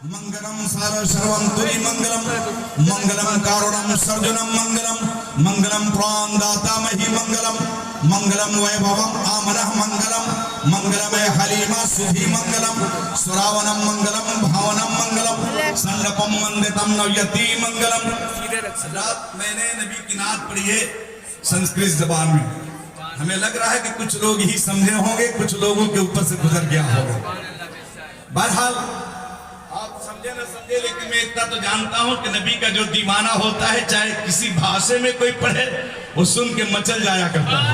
मंगलम सार सर्वं तुरी मंगलम मंगलम कारुणम सर्जनम मंगलम मंगलम प्राणदाता मही मंगलम मंगलम वैभवम आमनः मंगलम मंगलम हलीमा सुधी मंगलम सुरावनम मंगलम भावनम मंगलम संडपम मंदितम नव्यति मंगलम। रात मैंने नबी की नात पढ़ी है संस्कृत जबान में। हमें लग रहा है कि कुछ लोग ही समझे होंगे, कुछ लोगों के ऊपर से गुजर गया होगा। बहरहाल आप समझे न समझे, लेकिन मैं इतना तो जानता हूं कि नबी का जो दीवाना होता है, चाहे किसी भाषा में कोई पढ़े, वो सुन के मचल जाया करता है।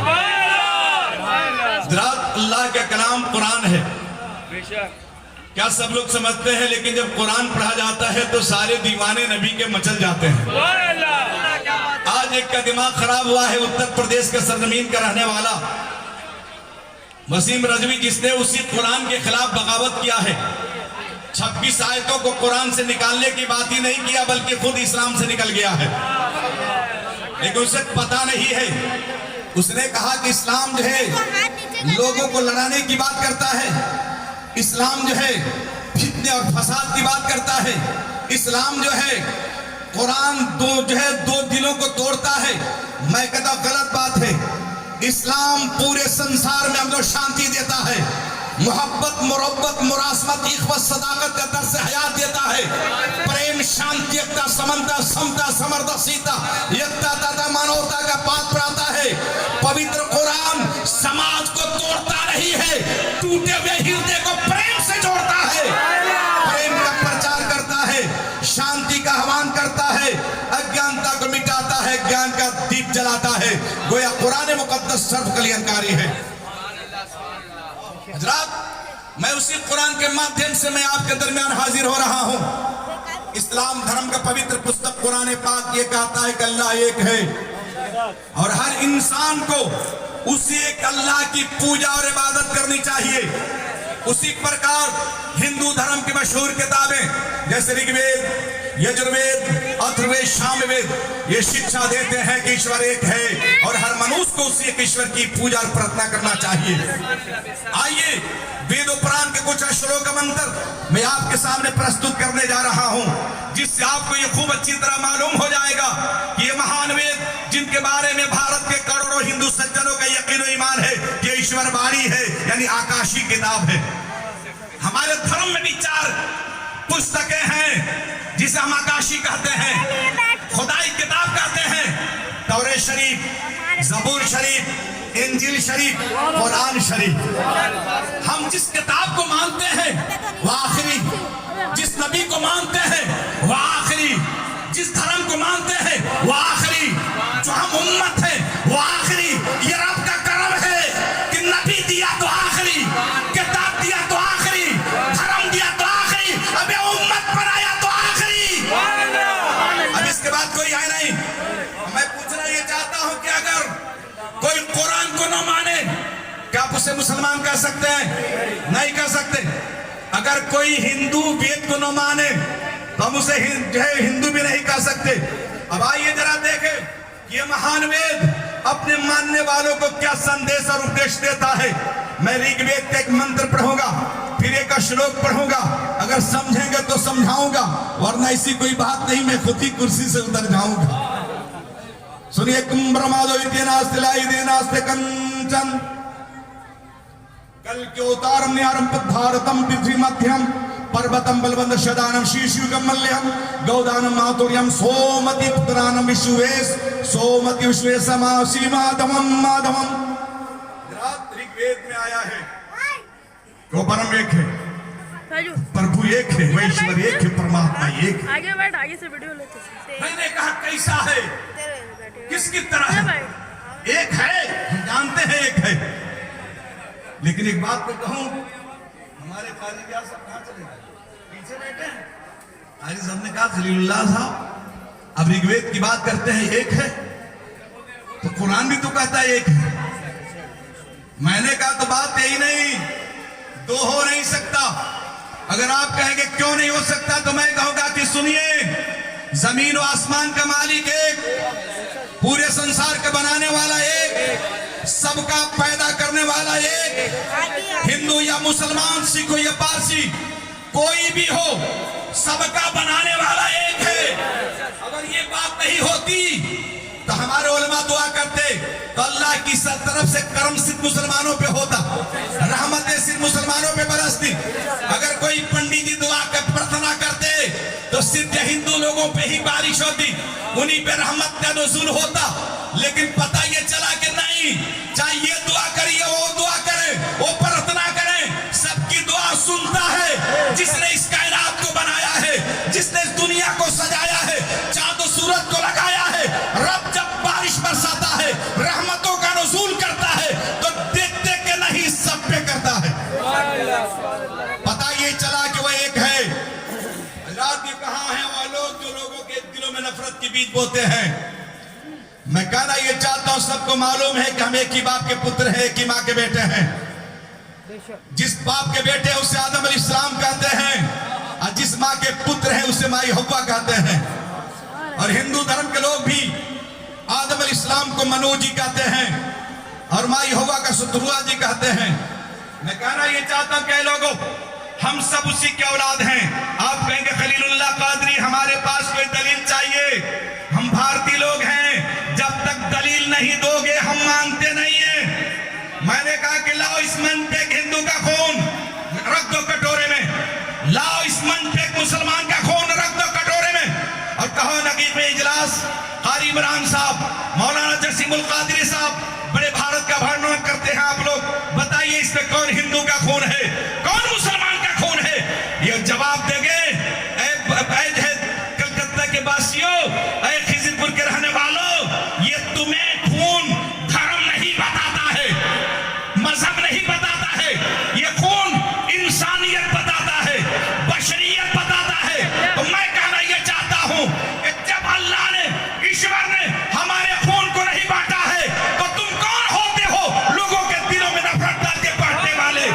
अल्लाह का कलाम कुरान है, क्या सब लोग समझते हैं? लेकिन जब कुरान पढ़ा जाता है तो सारे दीवाने नबी के मचल जाते हैं। आज एक का दिमाग खराब हुआ है, उत्तर प्रदेश के सरजमीन का रहने वाला वसीम रजवी, जिसने उसी कुरान के खिलाफ बगावत किया है। 26 आयतों को कुरान से निकालने की बात ही नहीं किया, बल्कि खुद इस्लाम से निकल गया है। लेकिन उसे पता नहीं है, उसने कहा कि इस्लाम जो है लोगों को लड़ाने की बात करता है, इस्लाम जो है फितने और फसाद की बात करता है, इस्लाम जो है कुरान दो दिलों को तोड़ता है। मैं कहता हूं गलत बात है। इस्लाम पूरे संसार में हमको शांति देता है, मोहब्बत, मुरब्बत, मुरासमत, इख्वत, सदाकत का दर्स हयात देता है। प्रेम, शांति, एकता, समता, समता, समर्दशीता, एकता तथा मानवता का पाठ पढ़ाता है। पवित्र कुरान समाज को तोड़ता नहीं है, टूटे हुए हृदय को प्रेम से जोड़ता है, प्रेम का प्रचार करता है, शांति का आह्वान करता है, अज्ञानता को मिटाता है, ज्ञान का दीप जलाता है। गोया कुरान मुकद्दस सर्व कल्याणकारी है। हजरात, मैं उसी कुरान के माध्यम से मैं आपके दरमियान हाजिर हो रहा हूं। इस्लाम धर्म का पवित्र पुस्तक कुरान पाक ये कहता है कि अल्लाह एक है और हर इंसान को उसी एक अल्लाह की पूजा और इबादत करनी चाहिए। उसी प्रकार हिंदू धर्म की मशहूर किताबें जैसे ऋग्वेद, यजुर्वेद, अथर्ववेद, सामवेद ये शिक्षा देते हैं कि ईश्वर एक है और हर मनुष्य को उसी एक ईश्वर की पूजा और प्रार्थना करना चाहिए। आइए वेद पुराण के कुछ श्लोक मंत्र मैं आपके सामने प्रस्तुत करने जा रहा हूं, जिससे आपको ये खूब अच्छी तरह मालूम हो जाएगा कि ये महान वेद, जिनके बारे में भारत के करोड़ों हिंदू सज्जनों का यकीन और ईमान है कि ईश्वर वाणी है, यानी आकाशी किताब है। हमारे धर्म में भी 4 पुस्तकें हैं जिसे हम आकाशी कहते हैं, खुदाई किताब कहते हैं। तौरेत शरीफ, ज़बूर शरीफ, इंजील शरीफ, कुरान शरीफ। हम जिस किताब को मानते हैं वो आखिरी, जिस नबी को मानते हैं वो आखिरी, जिस धर्म को मानते हैं वो आखिरी, जो हम उम्मत है वो आखिरी। ये रब का करम है कि नबी दिया तो आखिरी, किताब दिया तो आखिरी, धर्म दिया तो आखिरी, अब ये उम्मत पर आया तो आखिरी। अब इसके बाद कोई है नहीं। मैं पूछना ये चाहता हूं कि अगर कोई कुरान को न माने, क्या आप उसे मुसलमान कह सकते हैं? नहीं कह सकते। अगर कोई हिंदू वेद को न माने तो हम उसे हिंदू भी नहीं कह सकते। अब आइए जरा देखें ये महान वेद अपने मानने वालों को क्या संदेश और उपदेश देता है। मैं ऋग्वेद का एक मंत्र पढ़ूंगा, फिर एक श्लोक पढ़ूंगा, अगर समझेंगे तो समझाऊंगा, वरना ऐसी कोई बात नहीं, मैं खुद ही कुर्सी से उतर जाऊंगा। सुनिए, ब्रह्मादो नास्ते कंचन कल के उतारम न्यारम पद्धारतम पृथ्वी मध्यम पर्वतम बलवंत शदानम शीशुगम मल्यम गौदानम मातुर्यम सोमति पुत्रानम विश्वेश सोमति विश्वेश सीमाधमम माधवम। ऋग्वेद में आया है वो परम एक है, प्रभु एक है, वो ईश्वर एक है, परमात्मा एक है। आगे बैठ, आगे से वीडियो लेते। मैंने कहा कैसा है, किसकी तरह है? एक है, हम जानते हैं एक है। लेकिन एक बात मैं कहूं, हमारे काजी क्या सब कहां चले गए? पीछे बैठे हैं। काजी साहब ने कहा खलीलुल्लाह साहब अब ऋग्वेद की बात करते हैं एक है, तो कुरान भी तो कहता है एक है। मैंने कहा तो बात यही नहीं, दो हो नहीं सकता। अगर आप कहेंगे क्यों नहीं हो सकता, तो मैं कहूंगा कि सुनिए, जमीन और आसमान का मालिक एक, पूरे संसार का बनाने वाला एक, सबका पैदा करने वाला एक। हिंदू या मुसलमान, सिख या पारसी, कोई भी हो, सबका बनाने वाला एक है। अगर ये बात नहीं होती तो हमारे उलमा दुआ करते तो अल्लाह की सब तरफ से करम सिर्फ मुसलमानों पे होता, रहमतें सिर्फ मुसलमानों पे बरसती। अगर कोई पंडित जी दुआ कर प्रार्थना करते तो सिर्फ हिंदू लोगों पे ही बारिश होती, उन्हीं पे रहमत का नुज़ूल होता। लेकिन पता ये चला कि नहीं, चाहे ये दुआ करिए, वो दुआ करे, वो प्रार्थना करे, सबकी दुआ सुनता है। जिसने इस कायनात को बनाया है, जिसने इस दुनिया को सजाया है, चांद सूरज को लगाया है, रब जब बारिश बरसाता है, रहमतों का नुज़ूल करता है, तो देखते कि नहीं सब पे करता है। पता ये चला कि वह एक है। हज़रात, ये कहां है वो लोग जो लोगों के दिलों में नफरत के बीज बोते हैं। मैं कहना ये चाहता हूं, सबको मालूम है कि हम एक ही बाप के पुत्र हैं, एक ही मां के बेटे हैं। जिस बाप के बेटे हैं उसे आदम अलैहिस्सलाम कहते हैं, और जिस मां के पुत्र हैं उसे माई हव्वा कहते हैं। और हिंदू धर्म के लोग भी आदम अलैहिस्सलाम को मनु जी कहते हैं और माई हव्वा का सुतरुआ जी कहते हैं। मैं कहना ये चाहता हूं कि लोगों, हम सब उसी के औलाद हैं। आप कहेंगे खलीलुल्लाह कादरी, हमारे पास कोई दलील चाहिए। हम भारतीय लोग हैं, जब तक दलील नहीं दोगे हम मानते नहीं है। मैंने कहा कि लाओ इस मन पे एक हिंदू का खून रख दो कटोरे में, लाओ इस मन पे एक मुसलमान का खून रख दो कटोरे में, और कहो नकीब इजलास कारी इमरान साहब, मौलाना जसीमुल कादरी साहब, बड़े भारत का वर्णन करते हैं आप लोग, बताइए इस पे कौन हिंदू का खून है, कौन मुसलमान का खून है? ये जवाब देंगे कलकत्ता के वासियों, खिजरपुर के रहने वालों, ये तुम्हें खून धर्म नहीं बताता है, मजहब नहीं बताता है, ये खून इंसानियत बताता है, बशरियत बताता है। तो मैं कहना ये चाहता हूं कि जब अल्लाह ने, ईश्वर ने हमारे खून को नहीं बांटा है, तो तुम कौन होते हो लोगों के दिलों में नफरत डाल के बांटने वाले?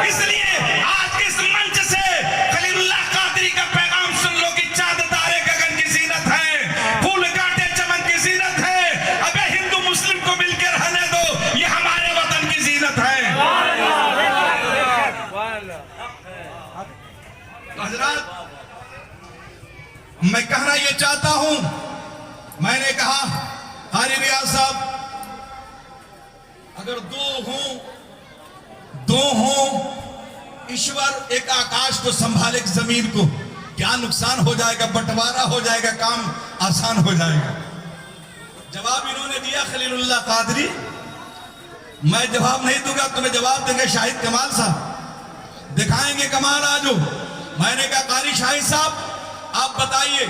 इसलिए आज के इस मंच से खलीलुल्लाह कादरी का पैगाम सुन लो कि चांद तारे गगन की जीनत है, फूल कांटे चमन की जीनत है। अबे हिंदू मुस्लिम को मिलकर रहने दो, ये हमारे वतन की जीनत है। हजरात, मैं कहना यह चाहता हूं, मैंने कहा हारी रियाज साहब, अगर दो हों, ईश्वर एक आकाश को संभाले जमीन को, क्या नुकसान हो जाएगा, बंटवारा हो जाएगा, काम आसान हो जाएगा। जवाब इन्होंने दिया खलीलुल्लाह कादरी, मैं जवाब नहीं दूंगा, तुम्हें जवाब देंगे शाहिद कमाल साहब, दिखाएंगे कमाल आजो। मैंने कहा कारी शाहिद साहब, आप बताइए,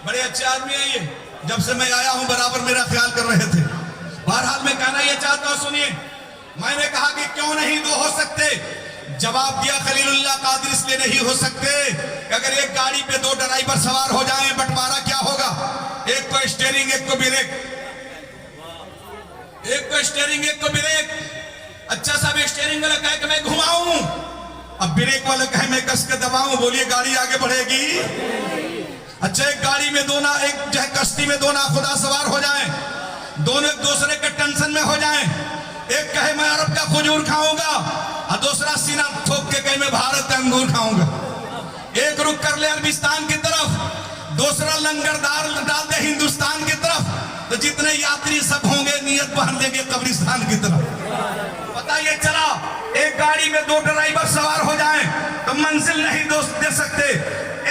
बड़े अच्छे आदमी हैं ये, जब से मैं आया हूं बराबर मेरा ख्याल कर रहे थे। बहरहाल मैं कहना यह चाहता हूं, सुनिए, मैंने कहा कि क्यों नहीं दो हो सकते? जवाब दिया खलीलुल्लाह कादरी, इसलिए नहीं हो सकते कि अगर एक गाड़ी पे दो ड्राइवर सवार हो जाएं, बंटवारा क्या होगा? एक को स्टीयरिंग, एक को ब्रेक, एक को स्टीयरिंग, एक को ब्रेक। अच्छा साहब, स्टीयरिंग वाला कहे कि मैं घुमाऊं, अब ब्रेक वाला कहे मैं कस के दबाऊं, बोलिए गाड़ी आगे बढ़ेगी? अच्छा, एक गाड़ी में दो ना, एक जो है कश्ती में दो ना खुदा सवार हो जाएं, दोनों एक दूसरे के टेंशन में हो जाएं, एक कहे मैं अरब का खजूर खाऊंगा और दूसरा सीना ठोक के कहे मैं भारत का अंगूर खाऊंगा। एक रुख कर ले अरबिस्तान की तरफ, दूसरा लंगरदार डाल दे हिंदुस्तान की तरफ, तो जितने यात्री सब होंगे नियत बांध देंगे कब्रिस्तान की तरफ। पता ये चला, एक गाड़ी में दो ड्राइवर सवार हो जाएं तो मंजिल नहीं दोस्त दे सकते,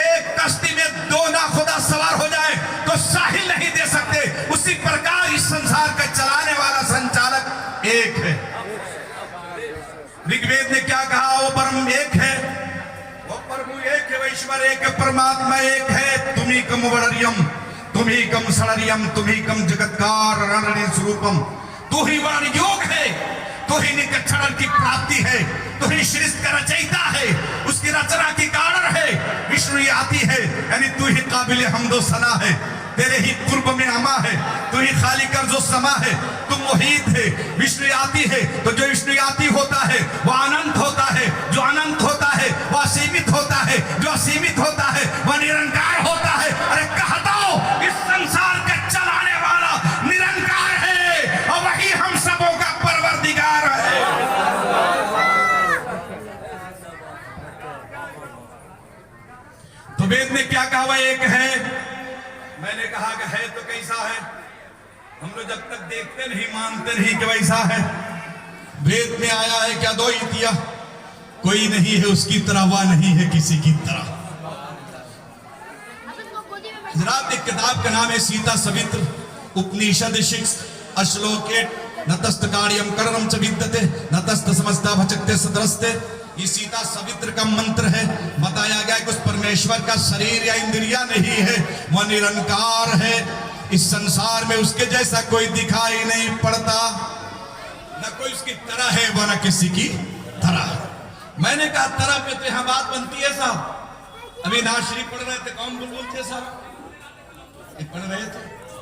एक कश्ती में दो ना खुदा सवार हो जाएं तो साहिल नहीं दे सकते। उसी प्रकार इस संसार का चलाने वाला संचालक एक है। ऋग्वेद ने क्या कहा? वो परम एक है, वो प्रभु एक है, वो ईश्वर एक है, परमात्मा एक है। तुम्ही कम वररियम, तुम्ही कम सड़रियम, तुम्ही कम जगतकार रणरि स्वरूपम। तू ही वर्ण योग है, तू ही निकटचरण की प्राप्ति है, तू ही सृष्टि का रचयिता है, उसकी रचना की कारण है, विष्णु आती है, यानी तू ही काबिल हमदो सना है, तेरे ही कुर्ब में अमा है, तू ही खालिकर जो समा है, तू मोहित है। विष्णु आती है तो जो विष्णु आती होता है वह अनंत होता है, जो अनंत होता है वह असीमित होता है, जो असीमित होता है वह निरंकार होता है। अरे कहता हूं इस संसार का चलाने वाला निरंकार है और वही हम सबों का परवरदिगार है। वेद ने क्या कहा? वह एक है। मैंने कहा कि है तो कैसा है? हम लोग जब तक देखते नहीं मानते नहीं कि वैसा है। वेद में आया है क्या? दो ही दिया, कोई नहीं है उसकी तरह, वह नहीं है किसी की तरह। जनाब एक किताब का नाम है सीता सवित्र उपनिषद शिक्ष अश्लोकेट नतस्त कार्यम करणम च विद्यते नतस्त समस्ता भचकते सदरस्ते। ये सीता सवित्र का मंत्र है। बताया गया कि उस परमेश्वर का शरीर या इंद्रिया नहीं है, वह निरंकार है। इस संसार में उसके जैसा कोई दिखाई नहीं पड़ता, न कोई उसकी तरह है व न किसी की तरह। मैंने कहा तरह पे तो यहां बात बनती है साहब। अभी नाशरी पढ़ रहे थे, कौन बुलबुल थे साहब? पढ़ रहे थे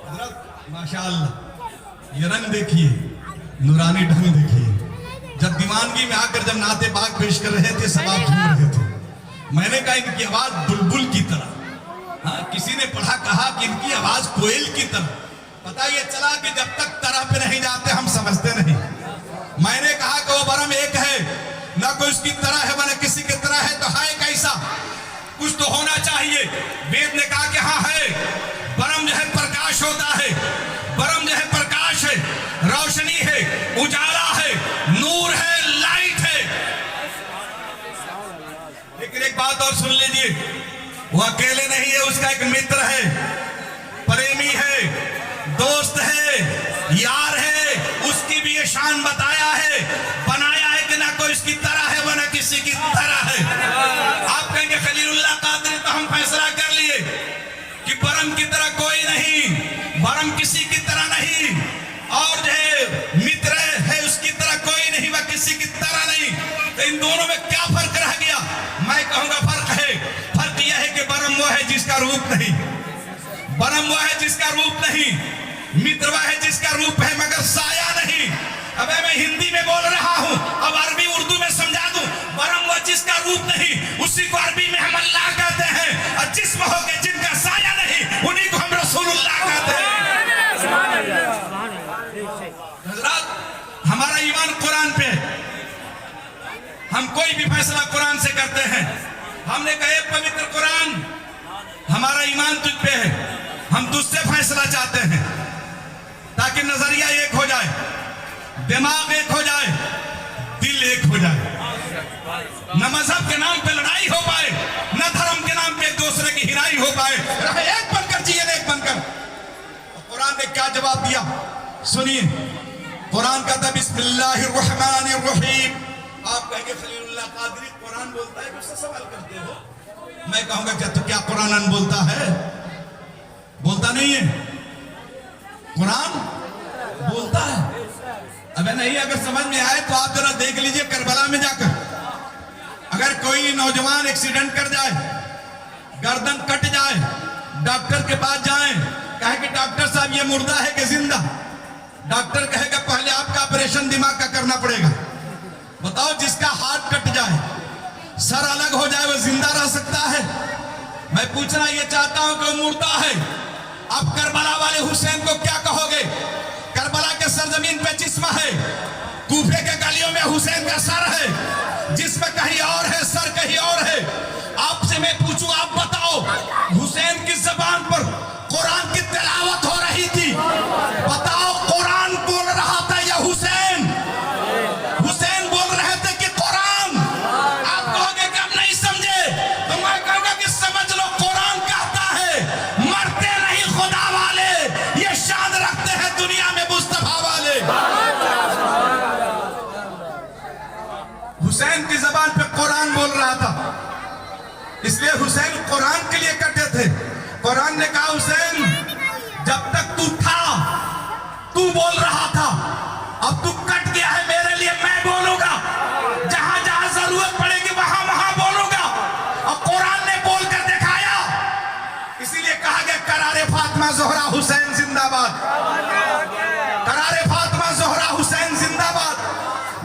हजरत, माशाअल्लाह। ये रंग देखिए, नूरानी ढंग देखिए। जब दीवानगी में आकर जब नाते बाग पेश कर रहे थे, सब आप सुन रहे थे। मैंने कहा इनकी आवाज बुलबुल की तरह। हाँ, किसी ने पढ़ा कहा कि इनकी आवाज कोयल की तरह। पता ये चला कि जब तक तरह पे नहीं जाते हम समझते नहीं। मैंने कहा कि वो परम एक है, ना कोई उसकी तरह है न किसी की तरह है। तो है कैसा? कुछ तो होना चाहिए। वेद ने कहा कि हाँ है। परम जो है प्रकाश होता है, परम जो है प्रकाश है, रोशनी है, उजाला है, नूर है, लाइट है। लेकिन एक बात और सुन लीजिए, वो अकेले नहीं है, उसका एक मित्र है, प्रेमी है, दोस्त है, यार है। उसकी भी ये शान बताया है, बनाया है कि ना कोई इसकी तरह है व ना किसी की तरह है। आप कहेंगे खलीलुल्लाह कादरी तो हम फैसला कर लिए कि परम की तरह कोई नहीं, परम किसी की तरह नहीं, और जो है मित्र है उसकी तरह कोई नहीं, वह किसी की तरह नहीं। तो इन दोनों में क्या फर्क रह गया? मैं कहूंगा फर्क है। फर्क यह है कि परम वो है जिसका रूप नहीं, परम वो है जिसका रूप नहीं, मित्र वह है जिसका रूप है मगर साया नहीं। अब मैं हिंदी में बोल रहा हूं, अब अरबी उर्दू में समझा दूं। परम वो जिसका रूप नहीं, उसी को अरबी में हम अल्लाह कहते हैं, और जिस्म हो के जिनका साया नहीं, उन्हीं को हम रसूलुल्लाह कहते हैं। हजरात, हमारा ईमान कुरान पे है। हम कोई भी फैसला कुरान से करते हैं। हमने कहे पवित्र कुरान, हमारा ईमान तुझ पे है, हम तुझसे फैसला चाहते हैं ताकि नजरिया एक हो जाए, दिमाग एक हो जाए, दिल एक हो जाए। न मजहब के नाम पे लड़ाई हो पाए, न धर्म के नाम पे एक दूसरे की हिराई हो पाए, रहे एक बनकर जिए, एक बनकर। कुरान ने क्या जवाब दिया सुनिए। कुरान कहता बिस्मिल्लाहिर्रहमानिर्रहीम। आप कहेंगे खलीलुल्लाह कादरी कुरान बोलता है, मुझसे सवाल करते हो। मैं कहूंगा क्या तो क्या कुरान बोलता है? बोलता नहीं है। कुरान बोलता है। अबे नहीं, अगर समझ में आए तो आप जरा देख लीजिए करबला में जाकर। अगर कोई नौजवान एक्सीडेंट कर जाए, गर्दन कट जाए, डॉक्टर के पास जाएं, कहे कि डॉक्टर साहब ये मुर्दा है कि जिंदा? डॉक्टर कहेगा पहले आपका ऑपरेशन दिमाग का करना पड़ेगा। बताओ, जिसका हाथ कट जाए, सर अलग हो जाए, वो जिंदा रह सकता है? मैं पूछना ये चाहता हूं कि वो मुर्दा है। अब करबला वाले हुसैन को क्या कहोगे? करबला के सरजमीन पे जिस्म है, कूफे के गलियों में हुसैन का सर है, जिस्म कहीं और है, सर कहीं और है। आपसे मैं पूछूं, आप बताओ, हुसैन की जबान पर कुरान की तिलावत हो रही थी, बताओ कुरान बोल रहा था या हुसैन? हुसैन बोल रहे थे कि कुरान? आप कहोगे कि हम नहीं समझे, तो मैं कहूंगा कि समझ लो, कुरान कहता है मरते नहीं खुदा वाले, ये शान रखते हैं दुनिया में मुस्तफा वाले। हुसैन की जबान पे कुरान बोल रहा था, इसलिए हुसैन कुरान के लिए कटे थे। कुरान ने कहा हुसैन जब तक तू था, तू बोल रहा था, अब तू कट गया है मेरे लिए, मैं बोलूंगा, जहां जहां जरूरत पड़ेगी वहां वहां बोलूंगा। और कुरान ने बोलकर दिखाया, इसीलिए कहा गया करारे फातिमा ज़ोहरा हुसैन जिंदाबाद, करारे फातिमा ज़ोहरा हुसैन जिंदाबाद,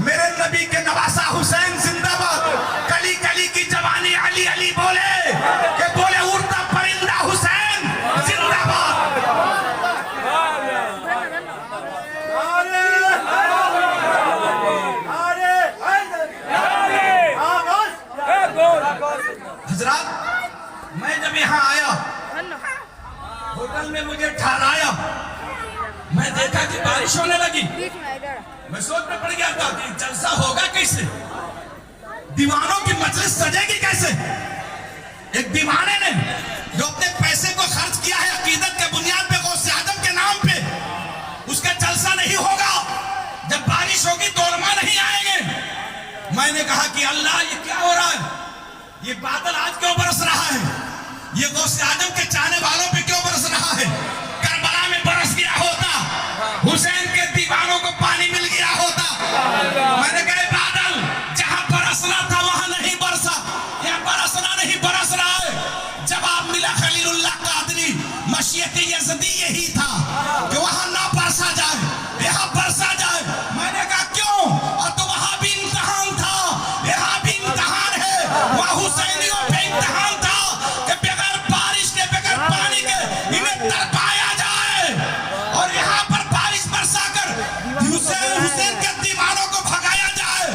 मेरे नबी के नवासा हुसैन जिंदाबाद। कली कली की जवानी अली अली बोले कि बोले उड़ता परिंदा हुसैन जिंदाबाद। हजरात, मैं जब यहाँ आया, होटल में मुझे ठहराया, मैं देखा कि बारिश होने लगी। मैं सोच में पड़ गया था कि जलसा होगा कैसे, दीवानों की मजलिस सजेगी कैसे। एक दीवाने ने जो अपने पैसे को खर्च किया है अकीदत के बुनियाद पे, गौसे आजम के नाम पे, उसका जलसा नहीं होगा। जब बारिश होगी तो उलमा नहीं आएंगे। मैंने कहा कि अल्लाह ये क्या हो रहा है, ये बादल आज क्यों बरस रहा है, ये गौसे आजम के चाहने वालों पे क्यों बरस रहा है। करबला में बरस गया होता, हुसैन के दीवानों को पानी मिल गया होता। मैंने कहा बादल जहां बरसना था वहां नहीं बरसा, यहाँ बरसना नहीं बरस रहा है। जवाब मिला खलीलुल्लाह कादरी, मशीयत यज़दी यही था कि वहां ना बरसा जाए, यहाँ बरसा जाए। मैंने कहा क्यों, और तो वहां भी इम्तिहान था, यहाँ भी इम्तिहान है। वहां हुसैनियों पे इम्तिहान था कि बगैर बारिश के, बगैर पानी के इन्हें तड़पाया जाए, और यहाँ पर बारिश बरसा कर हुसैन के दीवानों को भगाया जाए,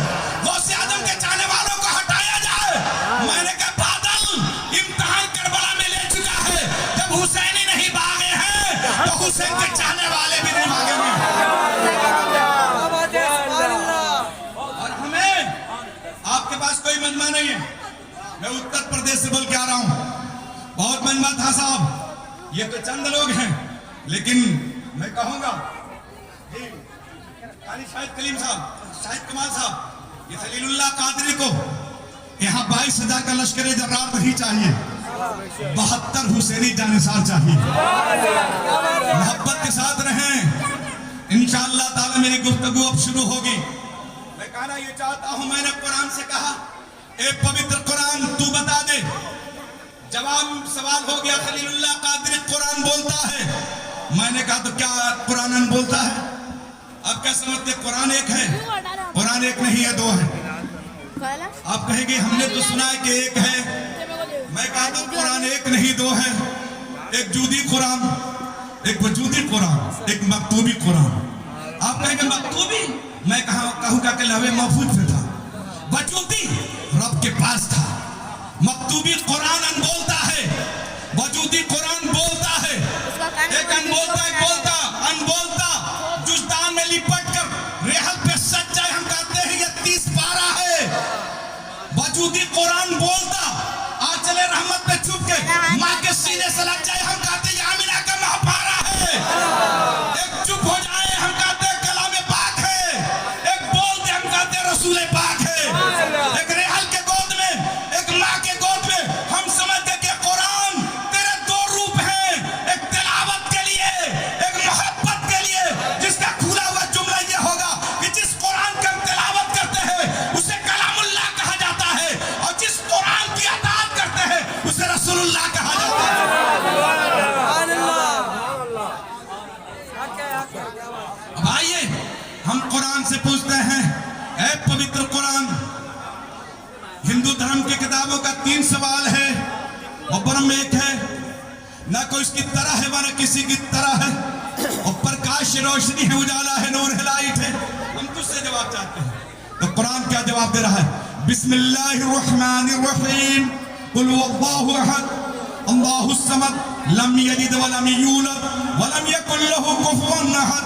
गौसे आजम के चाहने वालों को हटाया जाए। मैंने कहा बादल इम्तिहान करबला में ले चुका है। जब हुसैनी नहीं भागे हैं तो हुसैन के चाहने वाले भी नहीं भागेंगे। और हमें आपके पास कोई मजमा नहीं है। मैं उत्तर प्रदेश से बोल के आ रहा हूं, बहुत मजमा था साहब, ये तो चंद लोग हैं, लेकिन मैं कहूंगा जी शाहिद कलीम साहब, शाहिद कमाल साहब, ये खलीलुल्लाह कादरी को यहाँ 22,000 का लश्कर जर्रार नहीं चाहिए, 72 हुसैनी जानिसार चाहिए। मोहब्बत के साथ रहें, इंशाअल्लाह ताला मेरी गुफ्तगू अब शुरू होगी। मैं कहना ये चाहता हूं, मैंने कुरान से कहा ए पवित्र कुरान तू बता दे। जवाब सवाल हो गया, खलीलुल्लाह कादरी कुरान बोलता है। मैंने कहा तो क्या कुरान बोलता है? अब क्या समझते, कुरान एक है? कुरान एक नहीं है, 2 है। आप कहेंगे हमने तो सुना है कि एक है। मैं कहता हूं कुरान एक नहीं 2 है। एक जूदी कुरान, एक वजूदी कुरान, एक मकतूबी कुरान। आप कहेंगे मकतूबी, मैं कहूँगा कि लवे महफूज पे था। वजूदी रब के पास था। मकतूबी कुरान अनबोलता है, वजूदी कुरान बोलता है। एक अनबोलता, एक बोलता, अनबोलता जुज़दान में लिपट कर रेहल पे सज जाए, हम कहते हैं ये 30 पारा है। वजूदी कुरान बोलता आंचले रहमत पे चुप के माँ के सीने से लग जाए, हम कहते हैं आमिना का महापारा है। एक चुप हो जाए, हम कहते हैं कलाम पाक है। एक बोलते, हम कहते हैं रसूल पाक है। एक रेहल के गोद में, एक माँ के गोद में, हम समझते कि कुरान तेरे 2 रूप हैं, एक तिलावत के लिए, एक मोहब्बत के लिए। जिसका खुला हुआ जुमला ये होगा कि जिस कुरान का हम तिलावत करते हैं उसे कलामुल्लाह कहा जाता है, और जिस कुरान की अताअत करते हैं उसे रसूलुल्लाह कहा जाता है। अब आइए हम कुरान से पूछते हैं, ऐ पवित्र कुरान, हिंदू धर्म की किताबों का 3 सवाल है, और ब्रह्म एक है, ना कोई इसकी तरह है ना किसी की तरह है, और प्रकाश रोशनी है, उजाला है, नूर है, लाइट है। हम तुझसे जवाब चाहते हैं, तो कुरान क्या जवाब दे रहा है? बिस्मिल्लाहिर्रहमानिर्रहीम, कुल हुवल्लाहु अहद, अल्लाहुस समद, लम यलिद वलम यूलद वलम यकुल लहू कुफुवन अहद।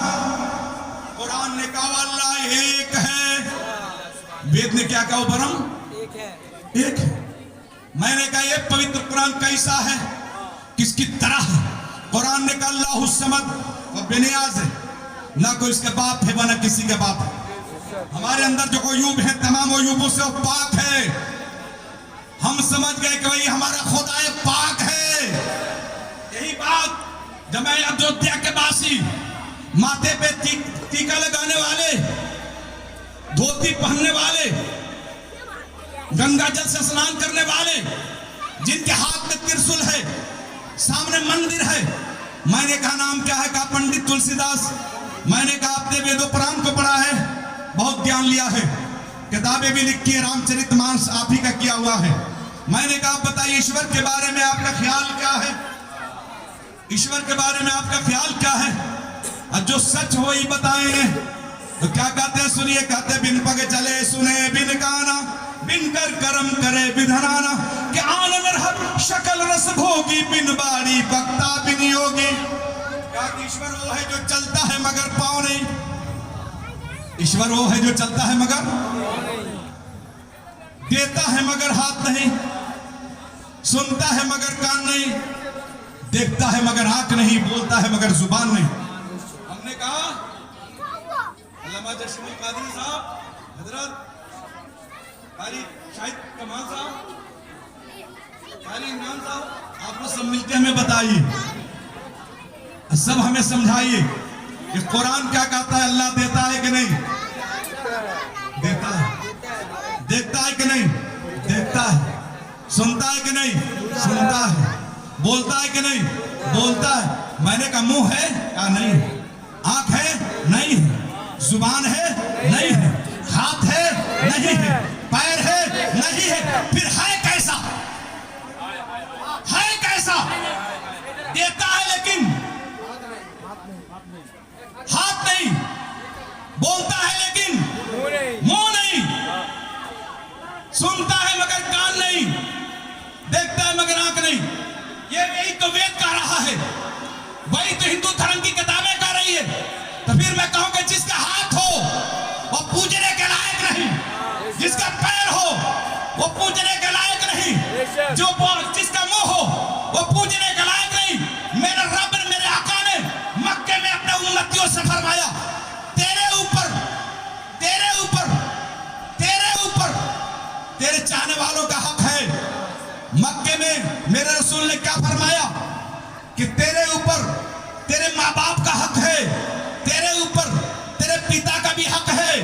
कुरान ने कहा अल्लाह एक है, वेद ने क्या कहा? ब्रह्म एक है। मैंने कहा ये पवित्र कुरान कैसा है, किसकी तरह है? कुरान ने कहा अल्लाहुस समद, और बेनियाज है, ना कोई इसके बाप है ना किसी के बाप है। हमारे अंदर जो अयूब है तमाम अयूबों से पाक है। हम समझ गए कि वही हमारा खुदाए पाक है। यही बात जब मैं अयोध्या के वासी, माथे पे टीका लगाने वाले, धोती पहनने वाले, गंगा जल से स्नान करने वाले, जिनके हाथ में त्रिशूल है, सामने मंदिर है, मैंने कहा नाम क्या है? कहा पंडित तुलसीदास। मैंने कहा आपने वेदों पुराण को पढ़ा है, बहुत ज्ञान लिया है, किताबें भी लिखी है, रामचरितमानस आप ही का किया हुआ है। मैंने कहा आप बताइए ईश्वर के बारे में आपका ख्याल क्या है? ईश्वर के बारे में आपका ख्याल क्या है? और जो सच हो ही बताएंगे। तो क्या कहते हैं सुनिए, कहते बिन पग चले सुने बिन गाना, बिन कर कर्म करे विधनाना, कि आनंद हर शकल रस भोगी बाड़ी बक्ता भी नहीं होगी। ईश्वर वो है जो चलता है मगर पाँव नहीं। ईश्वर वो है जो चलता है मगर देता है मगर हाथ नहीं, सुनता है मगर कान नहीं, देखता है मगर आंख नहीं, बोलता है मगर जुबान नहीं। हमने कहा अल्लामा जश्न कादरी साहब, हजरत कारी शाहिद कमाल साहब, कारी इमरान साहब, आप लोग सब मिलके हमें बताइए, सब हमें समझाइए कि कुरान क्या कहता है। अल्लाह देता है कि नहीं? देता है। देखता है कि नहीं? देखता है। सुनता है कि नहीं? सुनता है। बोलता है कि नहीं? बोलता है। मैंने कहा मुंह है? कहा नहीं। आंख है? नहीं है। जुबान है? नहीं है। हाथ है? नहीं है। पैर है? नहीं है। फिर है कैसा? है कैसा? देता है लेकिन हाथ नहीं, बोलता है लेकिन मुंह नहीं, सुनता है मगर कान नहीं, देखता है मगर आंख नहीं। ये यही तो वेद कह रहा है, वही तो हिंदू धर्म की किताबें कह रही है। तो फिर मैं कहूंगा जिसका हाथ हो वो पूजने के लायक नहीं, जिसका पैर हो वो पूजने के लायक नहीं, जिसका मुंह हो वो पूजने के लायक नहीं। मेरे रब ने, मेरे आका ने मक्के में अपने उम्मतियों से फरमाया, तेरे ऊपर, तेरे ऊपर, तेरे ऊपर तेरे चाहने वालों का हक है। मक्के में मेरे रसूल ने क्या फरमाया कि तेरे ऊपर तेरे माँ बाप का हक है, तेरे ऊपर तेरे पिता का भी हक है।